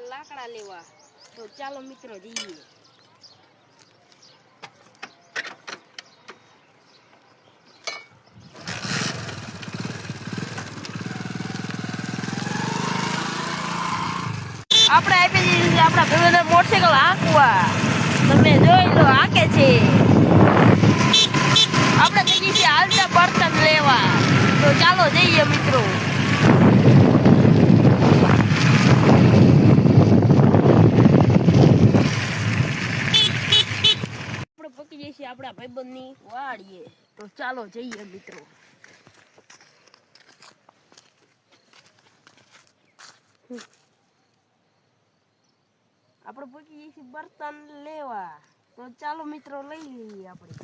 લાકડા લેવા. તો ચાલો મિત્રો જઈએ. આપણે આપી દીધી છે આપણા ભાઈઓને મોટરસાઇકલ હાંકવા. તમે જોઈ લો હાંકે છે. આપણે જઈએ છીએ હાલતા બર્તન લેવા. તો ચાલો જઈએ મિત્રો. આપણે પકી જઈએ છીએ આપણા ભાઈબંધની વાડીએ. તો ચાલો જઈએ મિત્રો. આપણે પકી જઈએ છીએ બર્તન લેવા. તો ચાલો મિત્રો લઈ લઈએ આપણે.